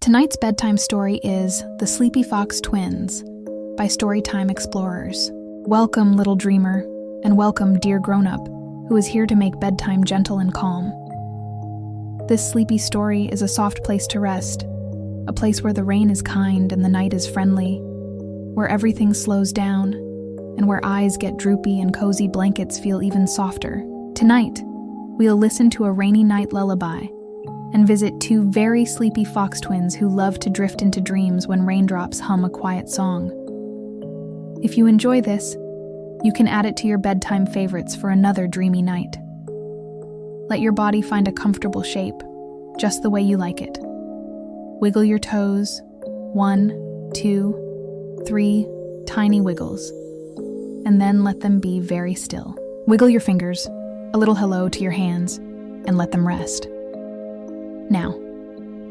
Tonight's bedtime story is The Sleepy Fox Twins by Storytime Explorers. Welcome, little dreamer, and welcome, dear grown-up, who is here to make bedtime gentle and calm. This sleepy story is a soft place to rest, a place where the rain is kind and the night is friendly, where everything slows down, and where eyes get droopy and cozy blankets feel even softer. Tonight, we'll listen to a rainy night lullaby and visit two very sleepy fox twins who love to drift into dreams when raindrops hum a quiet song. If you enjoy this, you can add it to your bedtime favorites for another dreamy night. Let your body find a comfortable shape, just the way you like it. Wiggle your toes, 1, 2, 3 tiny wiggles, and then let them be very still. Wiggle your fingers, a little hello to your hands, and let them rest. Now,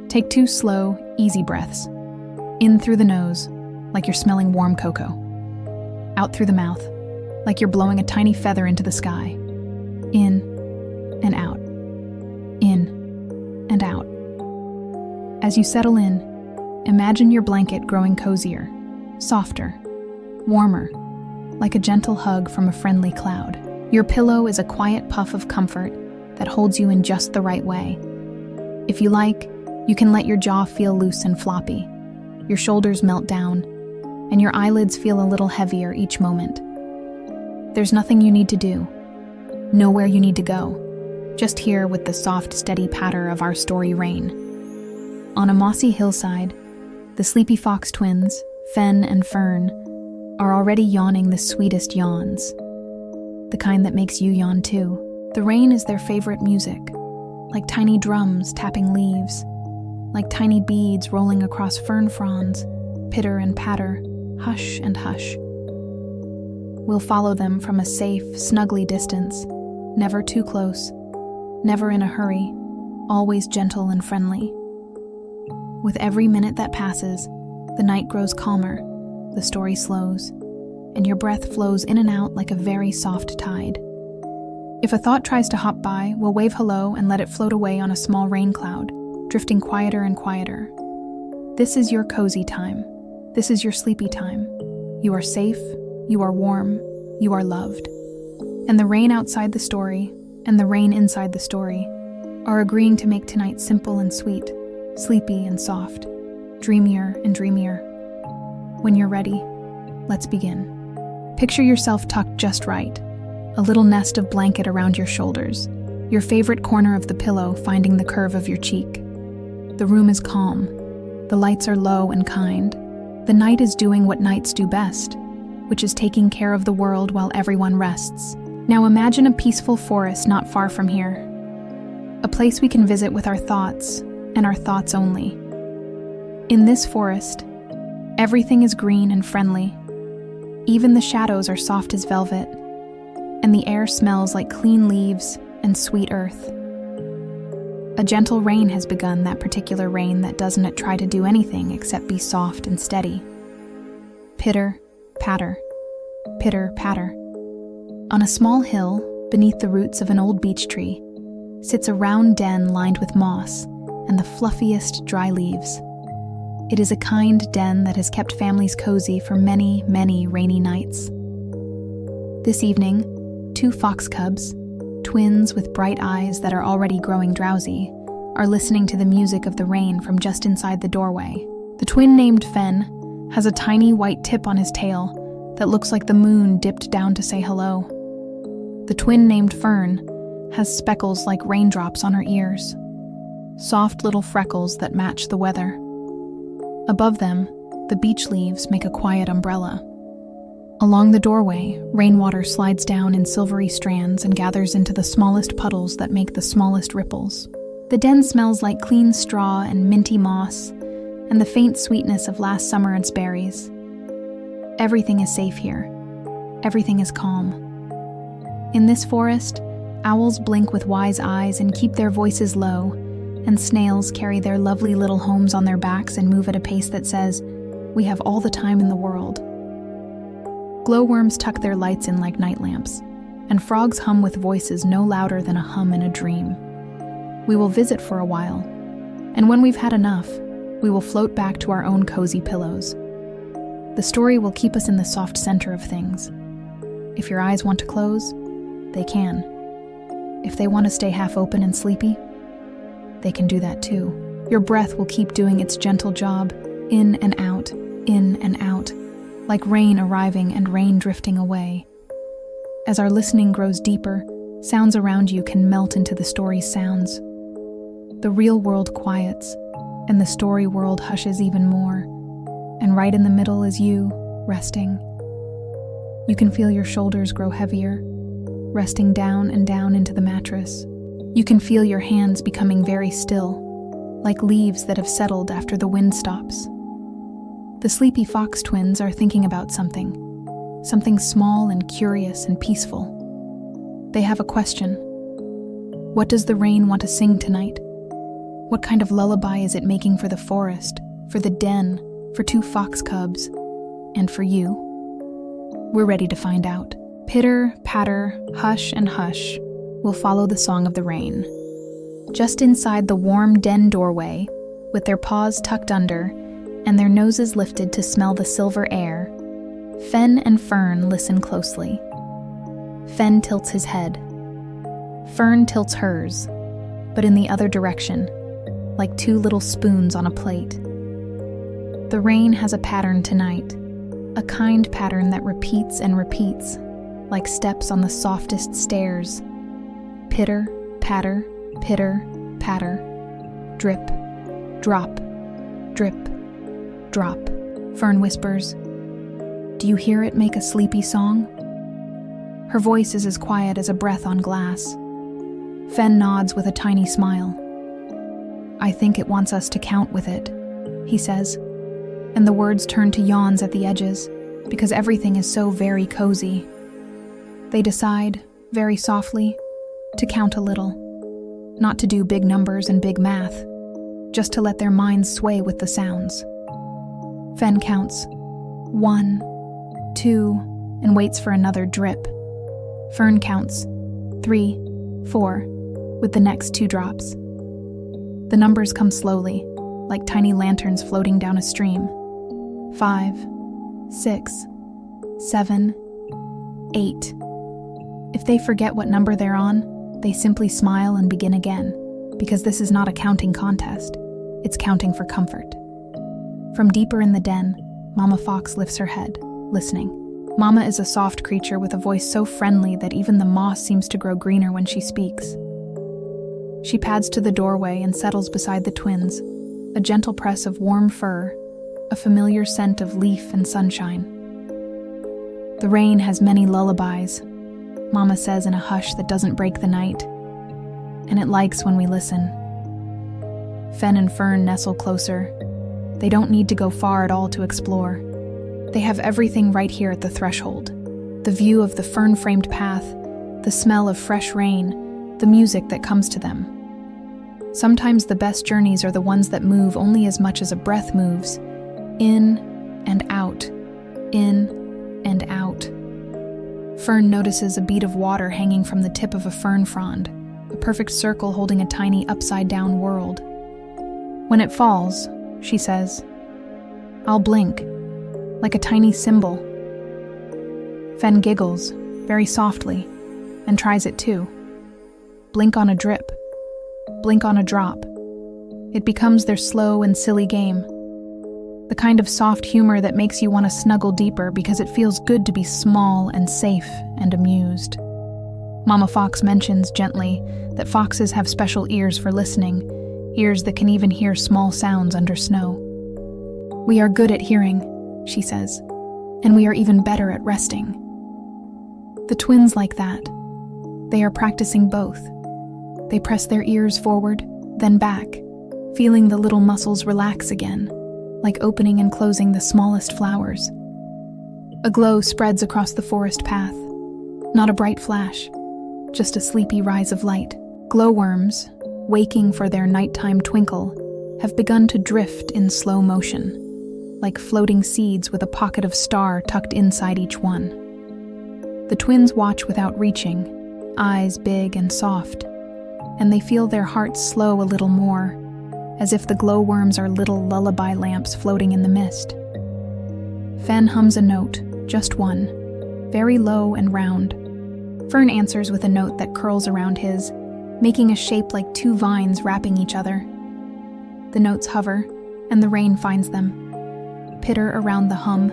take 2 slow, easy breaths. In through the nose, like you're smelling warm cocoa. Out through the mouth, like you're blowing a tiny feather into the sky. In and out. In and out. As you settle in, imagine your blanket growing cozier, softer, warmer, like a gentle hug from a friendly cloud. Your pillow is a quiet puff of comfort that holds you in just the right way. If you like, you can let your jaw feel loose and floppy, your shoulders melt down, and your eyelids feel a little heavier each moment. There's nothing you need to do, nowhere you need to go, just here with the soft, steady patter of our story rain. On a mossy hillside, the sleepy fox twins, Fen and Fern, are already yawning the sweetest yawns, the kind that makes you yawn too. The rain is their favorite music, like tiny drums tapping leaves, like tiny beads rolling across fern fronds, pitter and patter, hush and hush. We'll follow them from a safe, snuggly distance, never too close, never in a hurry, always gentle and friendly. With every minute that passes, the night grows calmer, the story slows, and your breath flows in and out like a very soft tide. If a thought tries to hop by, we'll wave hello and let it float away on a small rain cloud, drifting quieter and quieter. This is your cozy time. This is your sleepy time. You are safe, you are warm, you are loved. And the rain outside the story and the rain inside the story are agreeing to make tonight simple and sweet, sleepy and soft, dreamier and dreamier. When you're ready, let's begin. Picture yourself tucked just right, a little nest of blanket around your shoulders, your favorite corner of the pillow finding the curve of your cheek. The room is calm, the lights are low and kind. The night is doing what nights do best, which is taking care of the world while everyone rests. Now imagine a peaceful forest not far from here, a place we can visit with our thoughts and our thoughts only. In this forest, everything is green and friendly. Even the shadows are soft as velvet, and the air smells like clean leaves and sweet earth. A gentle rain has begun, that particular rain that doesn't try to do anything except be soft and steady. Pitter, patter, pitter, patter. On a small hill, beneath the roots of an old beech tree, sits a round den lined with moss and the fluffiest dry leaves. It is a kind den that has kept families cozy for many, many rainy nights. This evening, 2 fox cubs, twins with bright eyes that are already growing drowsy, are listening to the music of the rain from just inside the doorway. The twin named Fen has a tiny white tip on his tail that looks like the moon dipped down to say hello. The twin named Fern has speckles like raindrops on her ears, soft little freckles that match the weather. Above them, the beech leaves make a quiet umbrella. Along the doorway, rainwater slides down in silvery strands and gathers into the smallest puddles that make the smallest ripples. The den smells like clean straw and minty moss, and the faint sweetness of last summer's berries. Everything is safe here. Everything is calm. In this forest, owls blink with wise eyes and keep their voices low, and snails carry their lovely little homes on their backs and move at a pace that says, "We have all the time in the world." Glowworms tuck their lights in like night lamps, and frogs hum with voices no louder than a hum in a dream. We will visit for a while, and when we've had enough, we will float back to our own cozy pillows. The story will keep us in the soft center of things. If your eyes want to close, they can. If they want to stay half open and sleepy, they can do that too. Your breath will keep doing its gentle job, in and out, like rain arriving and rain drifting away. As our listening grows deeper, sounds around you can melt into the story's sounds. The real world quiets, and the story world hushes even more. And right in the middle is you, resting. You can feel your shoulders grow heavier, resting down and down into the mattress. You can feel your hands becoming very still, like leaves that have settled after the wind stops. The sleepy fox twins are thinking about something small and curious and peaceful. They have a question. What does the rain want to sing tonight? What kind of lullaby is it making for the forest, for the den, for 2 fox cubs, and for you? We're ready to find out. Pitter, patter, hush, and hush will follow the song of the rain. Just inside the warm den doorway, with their paws tucked under and their noses lifted to smell the silver air, Fen and Fern listen closely. Fen tilts his head. Fern tilts hers, but in the other direction, like 2 little spoons on a plate. The rain has a pattern tonight, a kind pattern that repeats and repeats, like steps on the softest stairs. Pitter, patter, drip, drop, drip, drop. Fern whispers, "Do you hear it make a sleepy song?" Her voice is as quiet as a breath on glass. Fen nods with a tiny smile. "I think it wants us to count with it," he says, and the words turn to yawns at the edges, because everything is so very cozy. They decide, very softly, to count a little, not to do big numbers and big math, just to let their minds sway with the sounds. Fen counts 1, 2, and waits for another drip. Fern counts 3, 4, with the next 2 drops. The numbers come slowly, like tiny lanterns floating down a stream. 5, 6, 7, 8. If they forget what number they're on, they simply smile and begin again, because this is not a counting contest. It's counting for comfort. From deeper in the den, Mama Fox lifts her head, listening. Mama is a soft creature with a voice so friendly that even the moss seems to grow greener when she speaks. She pads to the doorway and settles beside the twins, a gentle press of warm fur, a familiar scent of leaf and sunshine. The rain has many lullabies, Mama says in a hush that doesn't break the night, and it likes when we listen. Fen and Fern nestle closer. They don't need to go far at all to explore. They have everything right here at the threshold. The view of the fern-framed path, the smell of fresh rain, the music that comes to them. Sometimes the best journeys are the ones that move only as much as a breath moves. In and out, in and out. Fern notices a bead of water hanging from the tip of a fern frond, a perfect circle holding a tiny upside-down world. When it falls, she says, "I'll blink, like a tiny symbol." Fen giggles, very softly, and tries it too. Blink on a drip, blink on a drop. It becomes their slow and silly game. The kind of soft humor that makes you want to snuggle deeper because it feels good to be small and safe and amused. Mama Fox mentions gently that foxes have special ears for listening, ears that can even hear small sounds under snow. "We are good at hearing," she says, "and we are even better at resting." The twins like that. They are practicing both. They press their ears forward, then back, feeling the little muscles relax again, like opening and closing the smallest flowers. A glow spreads across the forest path. Not a bright flash, just a sleepy rise of light. Glowworms, waking for their nighttime twinkle, have begun to drift in slow motion, like floating seeds with a pocket of star tucked inside each one. The twins watch without reaching, eyes big and soft, and they feel their hearts slow a little more, as if the glowworms are little lullaby lamps floating in the mist. Fen hums a note, just one, very low and round. Fern answers with a note that curls around his, making a shape like two vines wrapping each other. The notes hover, and the rain finds them. Pitter around the hum,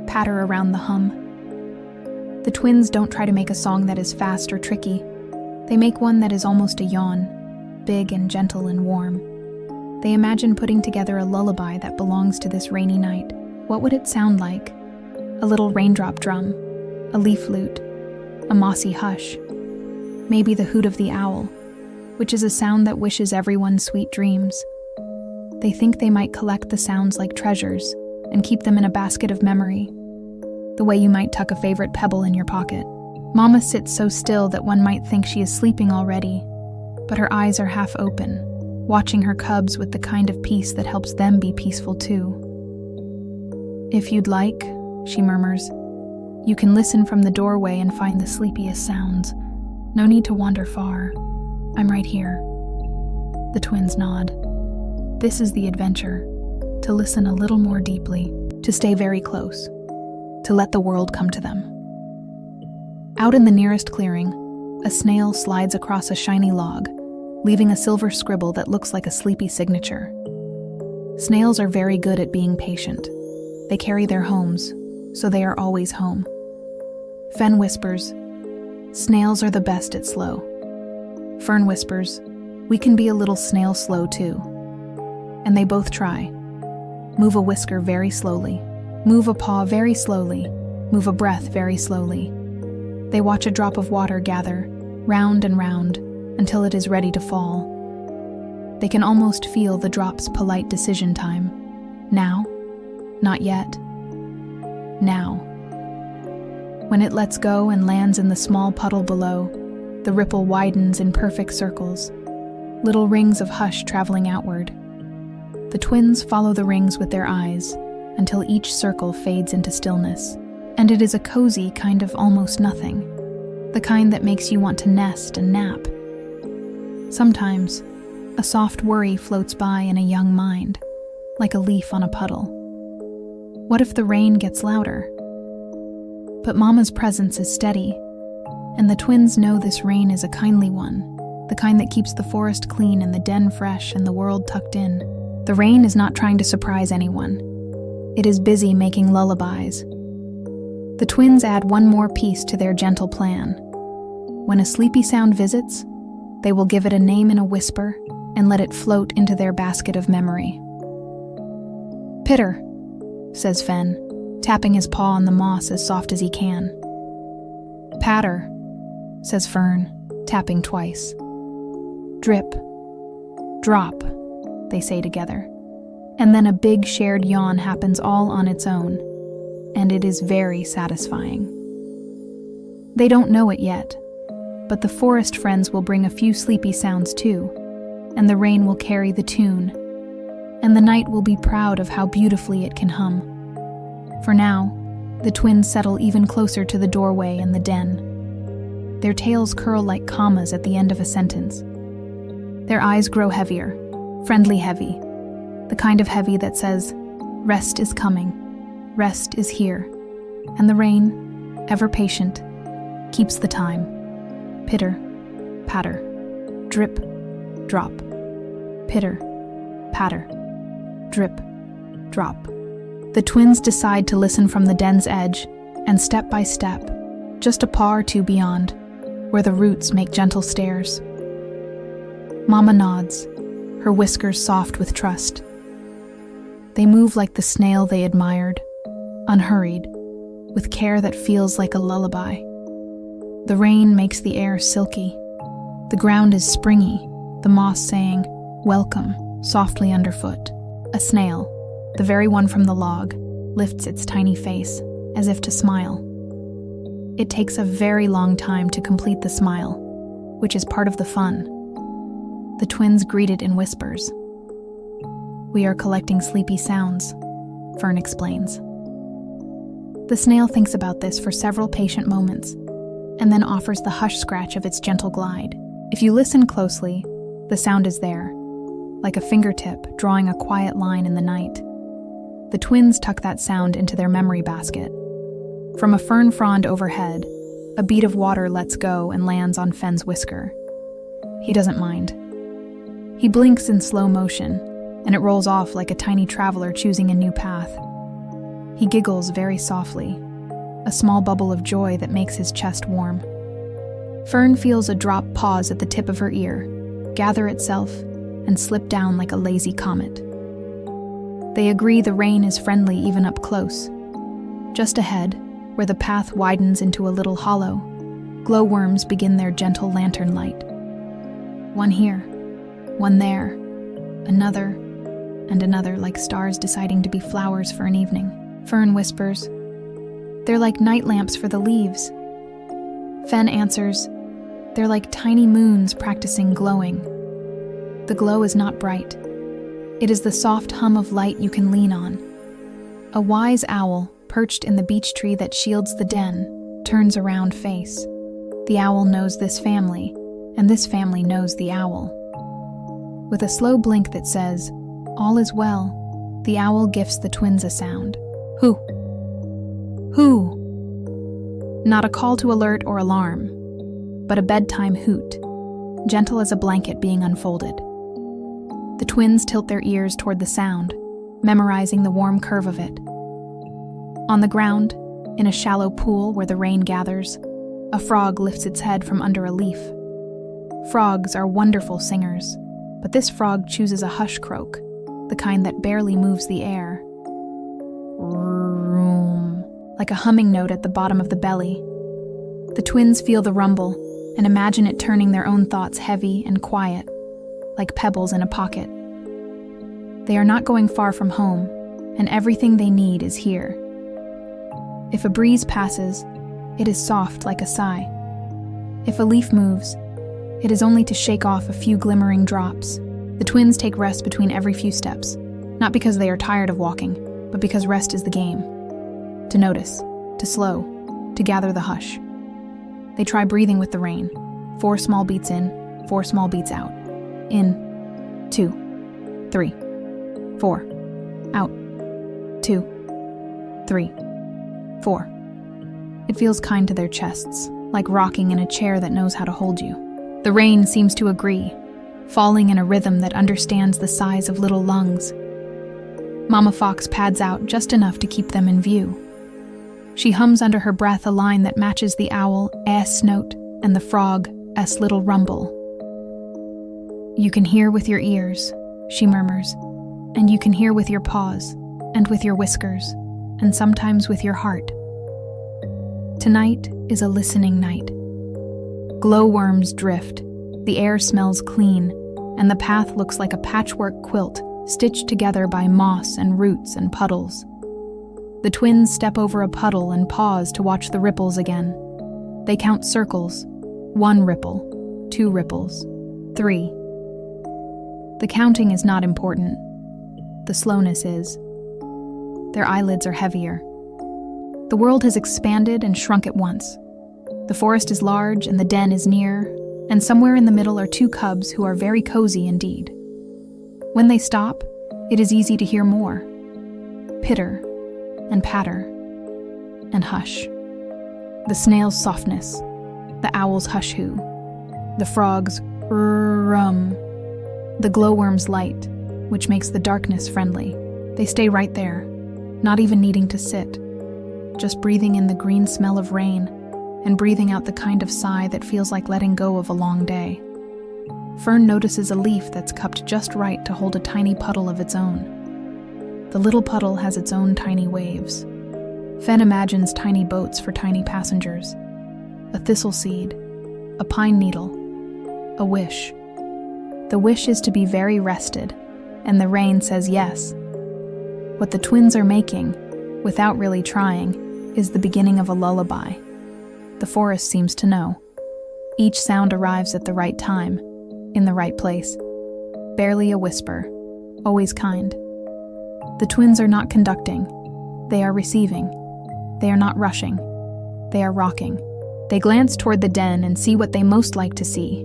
patter around the hum. The twins don't try to make a song that is fast or tricky. They make one that is almost a yawn, big and gentle and warm. They imagine putting together a lullaby that belongs to this rainy night. What would it sound like? A little raindrop drum, a leaf lute, a mossy hush. Maybe the hoot of the owl, which is a sound that wishes everyone sweet dreams. They think they might collect the sounds like treasures and keep them in a basket of memory, the way you might tuck a favorite pebble in your pocket. Mama sits so still that one might think she is sleeping already, but her eyes are half open, watching her cubs with the kind of peace that helps them be peaceful too. "If you'd like," she murmurs, "you can listen from the doorway and find the sleepiest sounds. No need to wander far. I'm right here." The twins nod. This is the adventure, to listen a little more deeply, to stay very close, to let the world come to them. Out in the nearest clearing, a snail slides across a shiny log, leaving a silver scribble that looks like a sleepy signature. Snails are very good at being patient. They carry their homes, so they are always home. Fen whispers, "Snails are the best at slow." Fern whispers, "We can be a little snail slow too." And they both try. Move a whisker very slowly. Move a paw very slowly. Move a breath very slowly. They watch a drop of water gather, round and round, until it is ready to fall. They can almost feel the drop's polite decision time. Now? Not yet. Now. When it lets go and lands in the small puddle below, the ripple widens in perfect circles, little rings of hush traveling outward. The twins follow the rings with their eyes until each circle fades into stillness. And it is a cozy kind of almost nothing, the kind that makes you want to nest and nap. Sometimes, a soft worry floats by in a young mind, like a leaf on a puddle. What if the rain gets louder? But Mama's presence is steady, and the twins know this rain is a kindly one, the kind that keeps the forest clean and the den fresh and the world tucked in. The rain is not trying to surprise anyone. It is busy making lullabies. The twins add one more piece to their gentle plan. When a sleepy sound visits, they will give it a name in a whisper and let it float into their basket of memory. "Pitter," says Fen, tapping his paw on the moss as soft as he can. "Patter," says Fern, tapping twice. "Drip, drop," they say together. And then a big shared yawn happens all on its own, and it is very satisfying. They don't know it yet, but the forest friends will bring a few sleepy sounds too, and the rain will carry the tune, and the night will be proud of how beautifully it can hum. For now, the twins settle even closer to the doorway and the den. Their tails curl like commas at the end of a sentence. Their eyes grow heavier, friendly heavy, the kind of heavy that says, "Rest is coming, rest is here," and the rain, ever patient, keeps the time. Pitter, patter, drip, drop. Pitter, patter, drip, drop. The twins decide to listen from the den's edge, and step by step, just a paw or two beyond, where the roots make gentle stairs. Mama nods, her whiskers soft with trust. They move like the snail they admired, unhurried, with care that feels like a lullaby. The rain makes the air silky. The ground is springy, the moss saying, "Welcome," softly underfoot. A snail, the very one from the log, lifts its tiny face, as if to smile. It takes a very long time to complete the smile, which is part of the fun. The twins greet it in whispers. "We are collecting sleepy sounds," Fern explains. The snail thinks about this for several patient moments, and then offers the hush scratch of its gentle glide. If you listen closely, the sound is there. like a fingertip drawing a quiet line in the night. The twins tuck that sound into their memory basket. From a fern frond overhead, a bead of water lets go and lands on Fenn's whisker. He doesn't mind. He blinks in slow motion, and it rolls off like a tiny traveler choosing a new path. He giggles very softly, a small bubble of joy that makes his chest warm. Fern feels a drop pause at the tip of her ear, gather itself, and slip down like a lazy comet. They agree the rain is friendly even up close. Just ahead, where the path widens into a little hollow, glowworms begin their gentle lantern light. One here, one there, another, and another like stars deciding to be flowers for an evening. Fern whispers, "They're like night lamps for the leaves." Fen answers, "They're like tiny moons practicing glowing." The glow is not bright. It is the soft hum of light you can lean on. A wise owl, perched in the beech tree that shields the den, turns a round face. The owl knows this family, and this family knows the owl. With a slow blink that says, "All is well," the owl gifts the twins a sound. Hoo. Hoo. Not a call to alert or alarm, but a bedtime hoot, gentle as a blanket being unfolded. The twins tilt their ears toward the sound, memorizing the warm curve of it. On the ground, in a shallow pool where the rain gathers, a frog lifts its head from under a leaf. Frogs are wonderful singers, but this frog chooses a hush croak, the kind that barely moves the air. Vroom, like a humming note at the bottom of the belly. The twins feel the rumble and imagine it turning their own thoughts heavy and quiet, like pebbles in a pocket. They are not going far from home, and everything they need is here. If a breeze passes, it is soft like a sigh. If a leaf moves, it is only to shake off a few glimmering drops. The twins take rest between every few steps, not because they are tired of walking, but because rest is the game. To notice, to slow, to gather the hush. They try breathing with the rain. 4 small beats in, 4 small beats out. In, 2, 3, 4. Out, 2, 3, 4. It feels kind to their chests, like rocking in a chair that knows how to hold you. The rain seems to agree, falling in a rhythm that understands the size of little lungs. Mama Fox pads out just enough to keep them in view. She hums under her breath a line that matches the owl S note and the frog S little rumble. "You can hear with your ears," she murmurs, "and you can hear with your paws, and with your whiskers, and sometimes with your heart." Tonight is a listening night. Glowworms drift, the air smells clean, and the path looks like a patchwork quilt stitched together by moss and roots and puddles. The twins step over a puddle and pause to watch the ripples again. They count circles. 1 ripple, 2 ripples, 3. The counting is not important. The slowness is. Their eyelids are heavier. The world has expanded and shrunk at once. The forest is large and the den is near, and somewhere in the middle are 2 cubs who are very cozy indeed. When they stop, it is easy to hear more. Pitter and patter and hush. The snail's softness, the owl's hush-hoo, the frog's rum, the glowworm's light, which makes the darkness friendly. They stay right there, not even needing to sit, just breathing in the green smell of rain and breathing out the kind of sigh that feels like letting go of a long day. Fern notices a leaf that's cupped just right to hold a tiny puddle of its own. The little puddle has its own tiny waves. Fen imagines tiny boats for tiny passengers. A thistle seed, a pine needle, a wish. The wish is to be very rested, and the rain says yes. What the twins are making, without really trying, is the beginning of a lullaby. The forest seems to know. Each sound arrives at the right time, in the right place. Barely a whisper, always kind. The twins are not conducting. They are receiving. They are not rushing. They are rocking. They glance toward the den and see what they most like to see.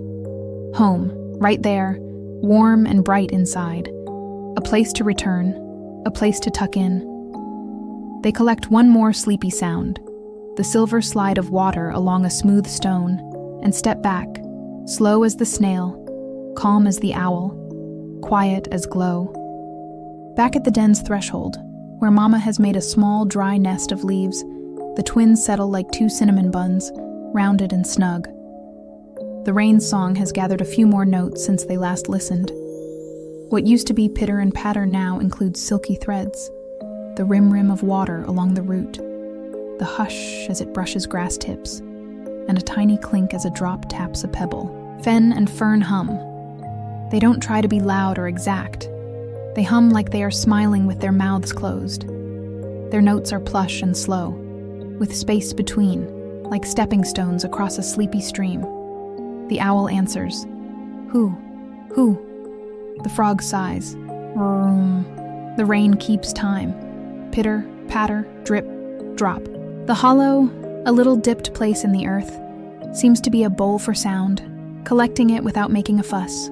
Home, right there, warm and bright inside, a place to return, a place to tuck in. They collect one more sleepy sound, the silver slide of water along a smooth stone, and step back, slow as the snail, calm as the owl, quiet as glow. Back at the den's threshold, where Mama has made a small, dry nest of leaves, the twins settle like two cinnamon buns, rounded and snug. The rain song has gathered a few more notes since they last listened. What used to be pitter and patter now includes silky threads, the rim of water along the root, the hush as it brushes grass tips, and a tiny clink as a drop taps a pebble. Fen and Fern hum. They don't try to be loud or exact. They hum like they are smiling with their mouths closed. Their notes are plush and slow, with space between, like stepping stones across a sleepy stream. The owl answers, "Who? Who?" The frog sighs, "Vroom." The rain keeps time. Pitter, patter, drip, drop. The hollow, a little dipped place in the earth, seems to be a bowl for sound, collecting it without making a fuss,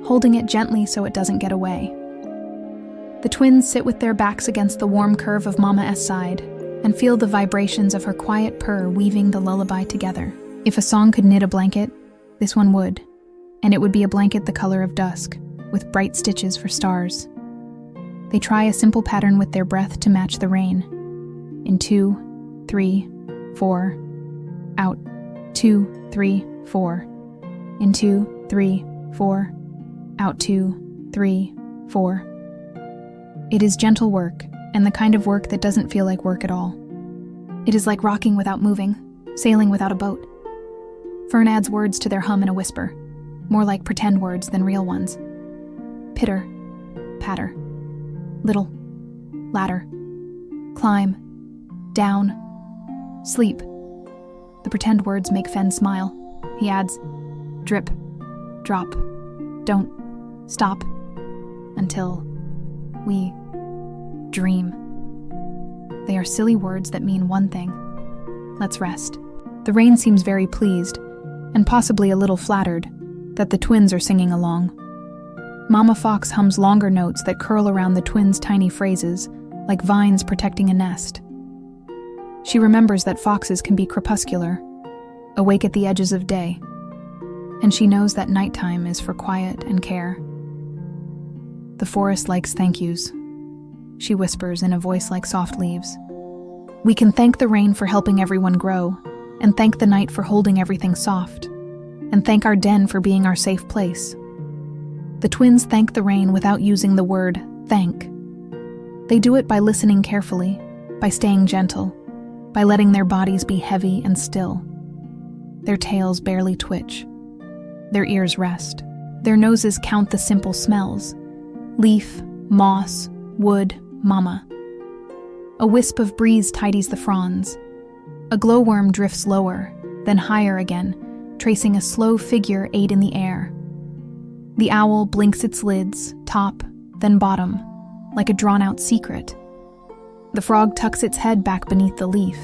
holding it gently so it doesn't get away. The twins sit with their backs against the warm curve of Mama's side and feel the vibrations of her quiet purr weaving the lullaby together. If a song could knit a blanket, this one would, and it would be a blanket the color of dusk, with bright stitches for stars. They try a simple pattern with their breath to match the rain. In 2, 3, 4, out. 2, 3, 4. In 2, 3, 4, out. 2, 3, 4. It is gentle work, and the kind of work that doesn't feel like work at all. It is like rocking without moving, sailing without a boat. Fern adds words to their hum in a whisper, more like pretend words than real ones. Pitter, patter, little, ladder, climb, down, sleep. The pretend words make Fen smile. He adds, drip, drop, don't, stop, until we dream. They are silly words that mean one thing. Let's rest. The rain seems very pleased, and possibly a little flattered, that the twins are singing along. Mama Fox hums longer notes that curl around the twins' tiny phrases, like vines protecting a nest. She remembers that foxes can be crepuscular, awake at the edges of day, and she knows that nighttime is for quiet and care. The forest likes thank yous, she whispers in a voice like soft leaves. We can thank the rain for helping everyone grow, and thank the night for holding everything soft, and thank our den for being our safe place. The twins thank the rain without using the word thank. They do it by listening carefully, by staying gentle, by letting their bodies be heavy and still. Their tails barely twitch. Their ears rest. Their noses count the simple smells: leaf, moss, wood, mama. A wisp of breeze tidies the fronds. A glowworm drifts lower, then higher again, tracing a slow figure 8 in the air. The owl blinks its lids, top, then bottom, like a drawn-out secret. The frog tucks its head back beneath the leaf,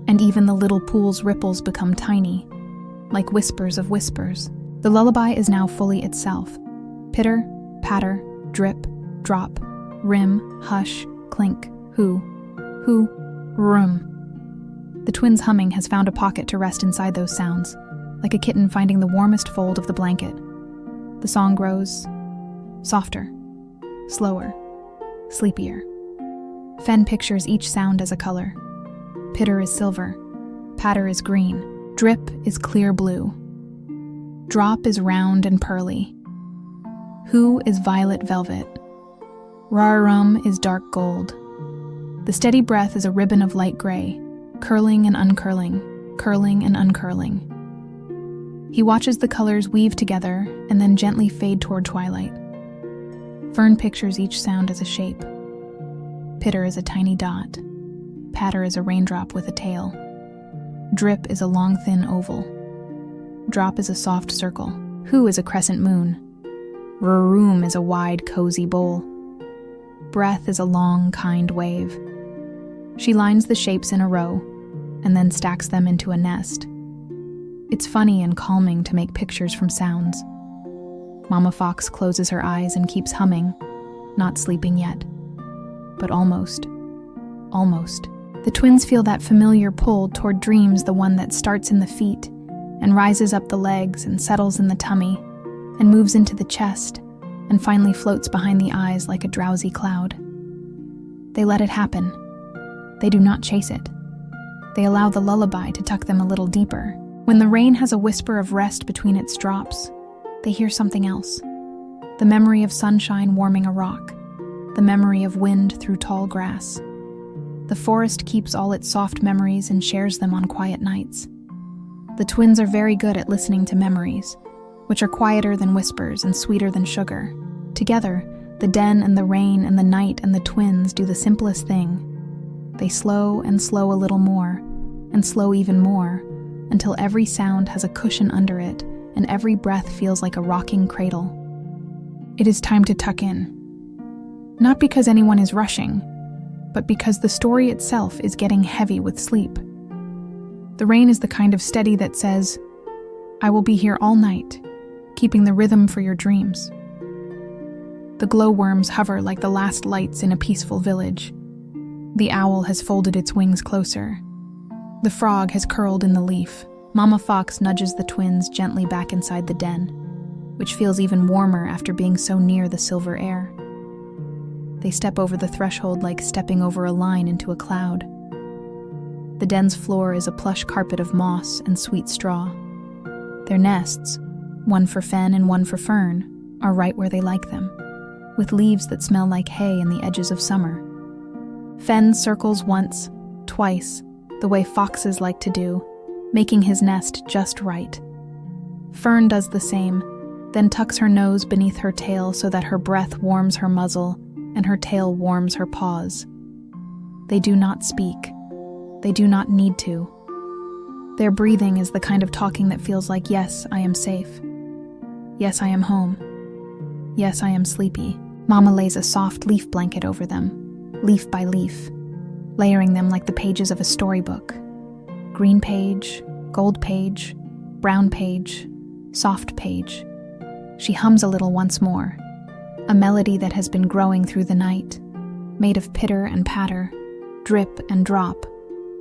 and even the little pool's ripples become tiny, like whispers of whispers. The lullaby is now fully itself. Pitter, patter, drip, drop, rim, hush, clink, who, room. The twins' humming has found a pocket to rest inside those sounds, like a kitten finding the warmest fold of the blanket. The song grows softer, slower, sleepier. Fen pictures each sound as a color. Pitter is silver, patter is green, drip is clear blue, drop is round and pearly, who is violet velvet, rarum is dark gold. The steady breath is a ribbon of light gray, curling and uncurling, curling and uncurling. He watches the colors weave together and then gently fade toward twilight. Fern pictures each sound as a shape. Pitter is a tiny dot. Patter is a raindrop with a tail. Drip is a long, thin oval. Drop is a soft circle. Who is a crescent moon. Room is a wide, cozy bowl. Breath is a long, kind wave. She lines the shapes in a row and then stacks them into a nest. It's funny and calming to make pictures from sounds. Mama Fox closes her eyes and keeps humming, not sleeping yet. But almost. Almost. The twins feel that familiar pull toward dreams, the one that starts in the feet and rises up the legs and settles in the tummy and moves into the chest and finally floats behind the eyes like a drowsy cloud. They let it happen. They do not chase it. They allow the lullaby to tuck them a little deeper. When the rain has a whisper of rest between its drops, they hear something else. The memory of sunshine warming a rock. The memory of wind through tall grass. The forest keeps all its soft memories and shares them on quiet nights. The twins are very good at listening to memories, which are quieter than whispers and sweeter than sugar. Together, the den and the rain and the night and the twins do the simplest thing. They slow and slow a little more, and slow even more, until every sound has a cushion under it and every breath feels like a rocking cradle. It is time to tuck in. Not because anyone is rushing, but because the story itself is getting heavy with sleep. The rain is the kind of steady that says, "I will be here all night, keeping the rhythm for your dreams." The glowworms hover like the last lights in a peaceful village. The owl has folded its wings closer. The frog has curled in the leaf. Mama Fox nudges the twins gently back inside the den, which feels even warmer after being so near the silver air. They step over the threshold like stepping over a line into a cloud. The den's floor is a plush carpet of moss and sweet straw. Their nests, one for Fen and one for Fern, are right where they like them, with leaves that smell like hay in the edges of summer. Fen circles once, twice, the way foxes like to do, making his nest just right. Fern does the same, then tucks her nose beneath her tail so that her breath warms her muzzle and her tail warms her paws. They do not speak. They do not need to. Their breathing is the kind of talking that feels like, yes, I am safe. Yes, I am home. Yes, I am sleepy. Mama lays a soft leaf blanket over them, leaf by leaf, layering them like the pages of a storybook. Green page, gold page, brown page, soft page. She hums a little once more, a melody that has been growing through the night, made of pitter and patter, drip and drop,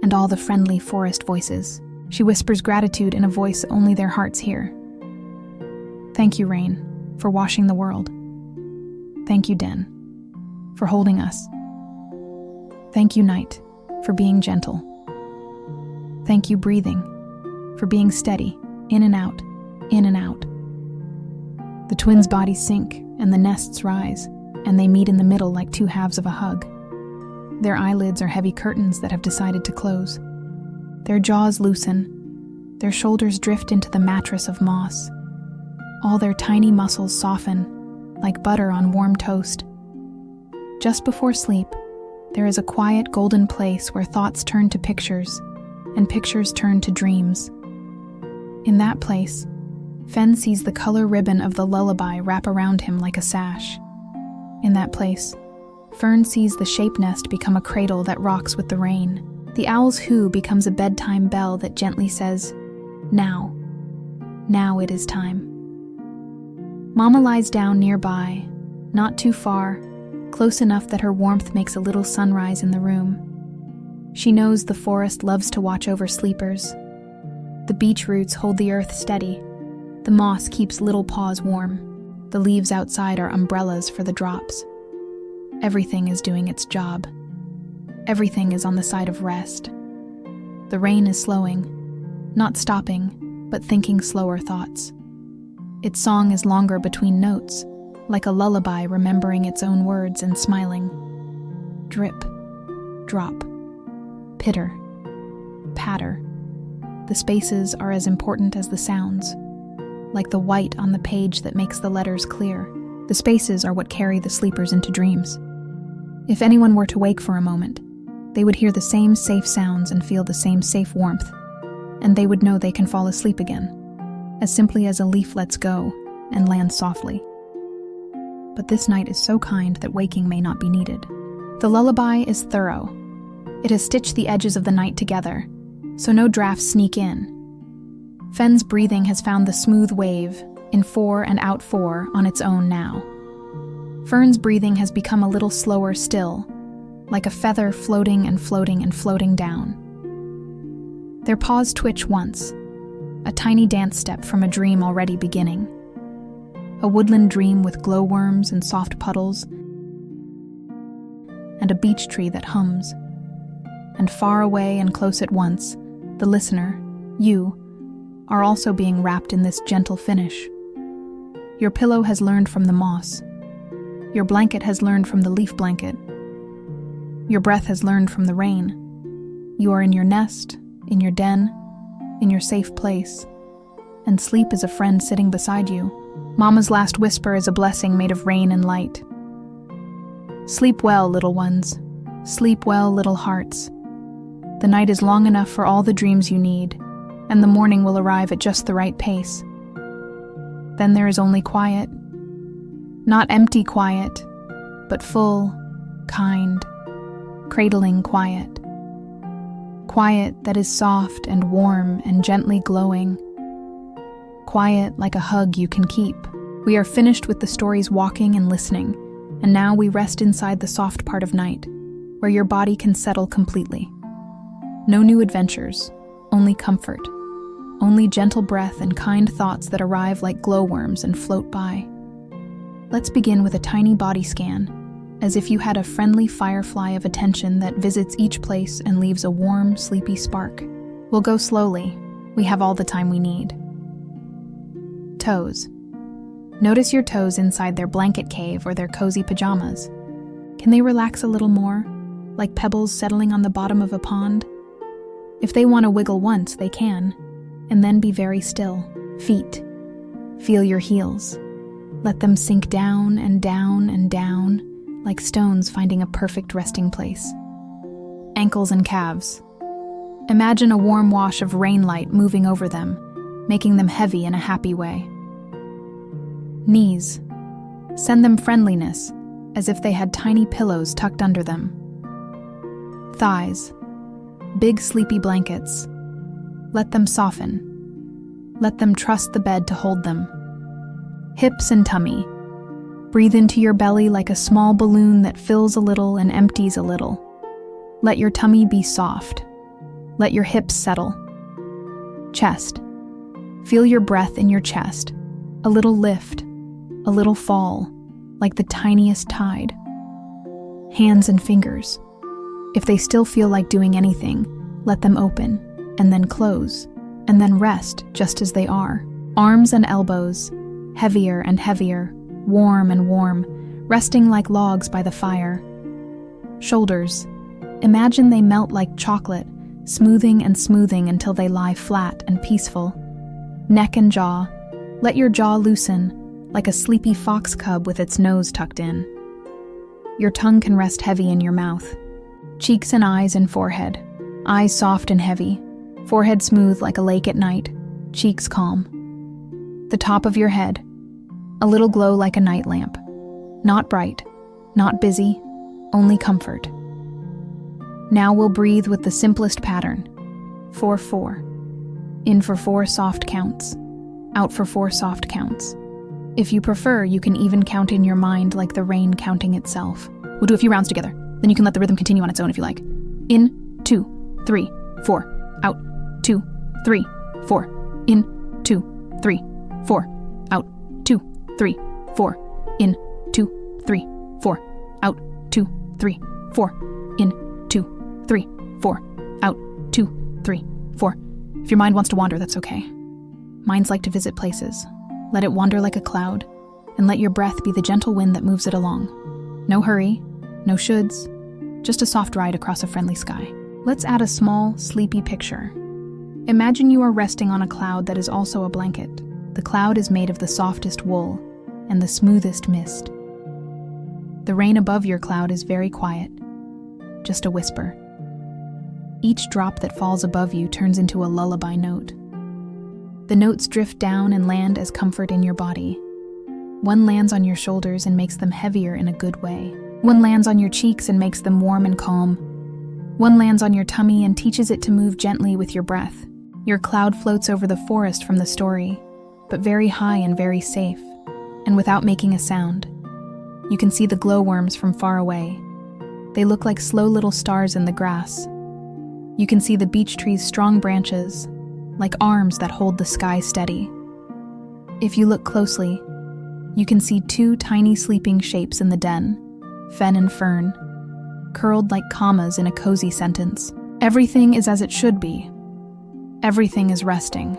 and all the friendly forest voices. She whispers gratitude in a voice only their hearts hear. Thank you, rain, for washing the world. Thank you, den, for holding us. Thank you, night, for being gentle. Thank you, breathing, for being steady, in and out, in and out. The twins' bodies sink, and the nests rise, and they meet in the middle like two halves of a hug. Their eyelids are heavy curtains that have decided to close. Their jaws loosen. Their shoulders drift into the mattress of moss. All their tiny muscles soften, like butter on warm toast. Just before sleep, there is a quiet golden place where thoughts turn to pictures, and pictures turn to dreams. In that place, Fen sees the color ribbon of the lullaby wrap around him like a sash. In that place, Fern sees the shape nest become a cradle that rocks with the rain. The owl's hoo becomes a bedtime bell that gently says, "Now. Now it is time." Mama lies down nearby, not too far, close enough that her warmth makes a little sunrise in the room. She knows the forest loves to watch over sleepers. The beech roots hold the earth steady. The moss keeps little paws warm. The leaves outside are umbrellas for the drops. Everything is doing its job. Everything is on the side of rest. The rain is slowing, not stopping, but thinking slower thoughts. Its song is longer between notes, like a lullaby remembering its own words and smiling. Drip, drop, pitter, patter. The spaces are as important as the sounds, like the white on the page that makes the letters clear. The spaces are what carry the sleepers into dreams. If anyone were to wake for a moment, they would hear the same safe sounds and feel the same safe warmth, and they would know they can fall asleep again, as simply as a leaf lets go and lands softly. But this night is so kind that waking may not be needed. The lullaby is thorough. It has stitched the edges of the night together, so no drafts sneak in. Fen's breathing has found the smooth wave, in 4 and out 4 on its own now. Fern's breathing has become a little slower still, like a feather floating and floating and floating down. Their paws twitch once, a tiny dance step from a dream already beginning. A woodland dream with glowworms and soft puddles, and a beech tree that hums. And far away and close at once, the listener, you, are also being wrapped in this gentle finish. Your pillow has learned from the moss. Your blanket has learned from the leaf blanket. Your breath has learned from the rain. You are in your nest, in your den, in your safe place. And sleep is a friend sitting beside you. Mama's last whisper is a blessing made of rain and light. Sleep well, little ones. Sleep well, little hearts. The night is long enough for all the dreams you need, and the morning will arrive at just the right pace. Then there is only quiet. Not empty quiet, but full, kind, cradling quiet. Quiet that is soft and warm and gently glowing. Quiet like a hug you can keep. We are finished with the stories walking and listening, and now we rest inside the soft part of night, where your body can settle completely. No new adventures, only comfort. Only gentle breath and kind thoughts that arrive like glowworms and float by. Let's begin with a tiny body scan, as if you had a friendly firefly of attention that visits each place and leaves a warm, sleepy spark. We'll go slowly. We have all the time we need. Toes. Notice your toes inside their blanket cave or their cozy pajamas. Can they relax a little more, like pebbles settling on the bottom of a pond? If they want to wiggle once, they can, and then be very still. Feet. Feel your heels. Let them sink down and down and down, like stones finding a perfect resting place. Ankles and calves. Imagine a warm wash of rain light moving over them, making them heavy in a happy way. Knees. Send them friendliness, as if they had tiny pillows tucked under them. Thighs. Big sleepy blankets. Let them soften. Let them trust the bed to hold them. Hips and tummy. Breathe into your belly like a small balloon that fills a little and empties a little. Let your tummy be soft. Let your hips settle. Chest. Feel your breath in your chest. A little lift, a little fall, like the tiniest tide. Hands and fingers. If they still feel like doing anything, let them open, and then close, and then rest just as they are. Arms and elbows, heavier and heavier, warm and warm, resting like logs by the fire. Shoulders. Imagine they melt like chocolate, smoothing and smoothing until they lie flat and peaceful. Neck and jaw. Let your jaw loosen, like a sleepy fox cub with its nose tucked in. Your tongue can rest heavy in your mouth. Cheeks and eyes and forehead. Eyes soft and heavy. Forehead smooth like a lake at night. Cheeks calm. The top of your head. A little glow like a night lamp. Not bright, not busy, only comfort. Now we'll breathe with the simplest pattern. 4-4. In for 4 soft counts. Out for 4 soft counts. If you prefer, you can even count in your mind like the rain counting itself. We'll do a few rounds together. Then you can let the rhythm continue on its own if you like. In, 2, 3, 4. Out, 2, 3, 4. In, 2, 3, 4. Out, 2, 3, 4. In, 2, 3, 4. Out, 2, 3, 4. In, 2, 3, 4. Out, 2, 3, 4. If your mind wants to wander, that's okay. Minds like to visit places. Let it wander like a cloud, and let your breath be the gentle wind that moves it along. No hurry, no shoulds, just a soft ride across a friendly sky. Let's add a small, sleepy picture. Imagine you are resting on a cloud that is also a blanket. The cloud is made of the softest wool and the smoothest mist. The rain above your cloud is very quiet, just a whisper. Each drop that falls above you turns into a lullaby note. The notes drift down and land as comfort in your body. One lands on your shoulders and makes them heavier in a good way. One lands on your cheeks and makes them warm and calm. One lands on your tummy and teaches it to move gently with your breath. Your cloud floats over the forest from the story, but very high and very safe, and without making a sound. You can see the glowworms from far away. They look like slow little stars in the grass. You can see the beech tree's strong branches, like arms that hold the sky steady. If you look closely, you can see two tiny sleeping shapes in the den, Fen and Fern, curled like commas in a cozy sentence. Everything is as it should be. Everything is resting.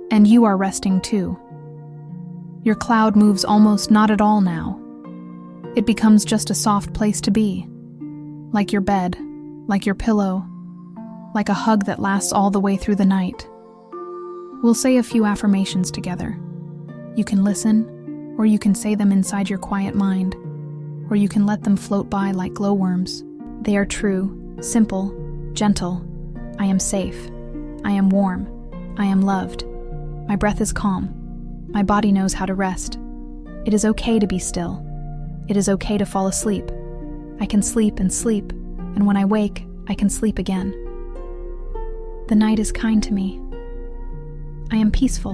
And you are resting too. Your cloud moves almost not at all now. It becomes just a soft place to be. Like your bed, like your pillow, like a hug that lasts all the way through the night. We'll say a few affirmations together. You can listen, or you can say them inside your quiet mind, or you can let them float by like glowworms. They are true, simple, gentle. I am safe. I am warm. I am loved. My breath is calm. My body knows how to rest. It is okay to be still. It is okay to fall asleep. I can sleep, and when I wake, I can sleep again. The night is kind to me. I am peaceful.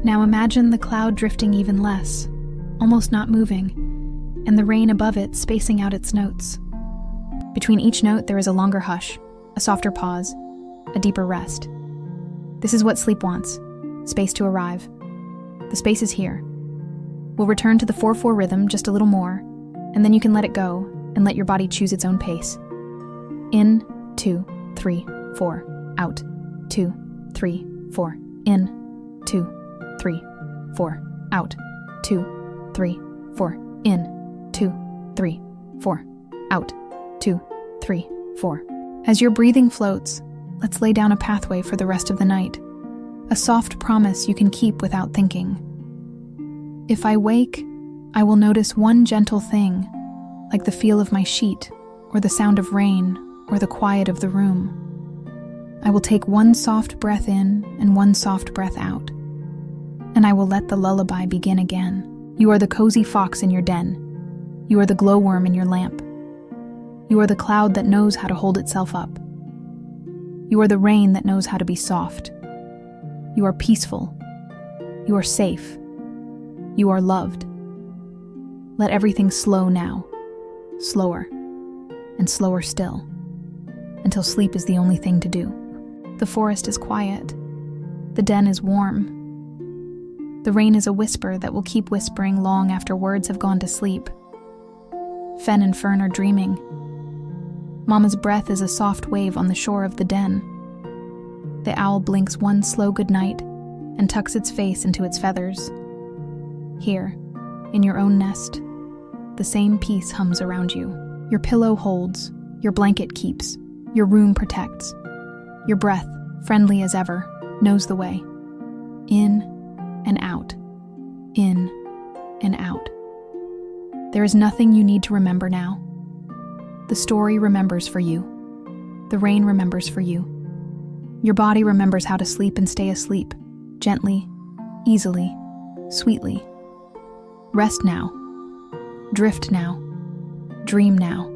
Now imagine the cloud drifting even less, almost not moving, and the rain above it spacing out its notes. Between each note there is a longer hush, a softer pause, a deeper rest. This is what sleep wants, space to arrive. The space is here. We'll return to the 4/4 rhythm just a little more, and then you can let it go and let your body choose its own pace. In, 2, 3, 4, out, 2, 3, 4, in, 2, 3, 4, out, 2, 3, 4, in, 2, 3, 4, out, 2, 3, 4. As your breathing floats, let's lay down a pathway for the rest of the night, a soft promise you can keep without thinking. If I wake, I will notice one gentle thing, like the feel of my sheet, or the sound of rain, or the quiet of the room. I will take one soft breath in and one soft breath out, and I will let the lullaby begin again. You are the cozy fox in your den. You are the glowworm in your lamp. You are the cloud that knows how to hold itself up. You are the rain that knows how to be soft. You are peaceful. You are safe. You are loved. Let everything slow now, slower, and slower still, until sleep is the only thing to do. The forest is quiet. The den is warm. The rain is a whisper that will keep whispering long after words have gone to sleep. Fen and Fern are dreaming. Mama's breath is a soft wave on the shore of the den. The owl blinks one slow goodnight and tucks its face into its feathers. Here, in your own nest, the same peace hums around you. Your pillow holds, your blanket keeps, your room protects. Your breath, friendly as ever, knows the way. In and out, in and out. There is nothing you need to remember now. The story remembers for you. The rain remembers for you. Your body remembers how to sleep and stay asleep, gently, easily, sweetly. Rest now. Drift now. Dream now.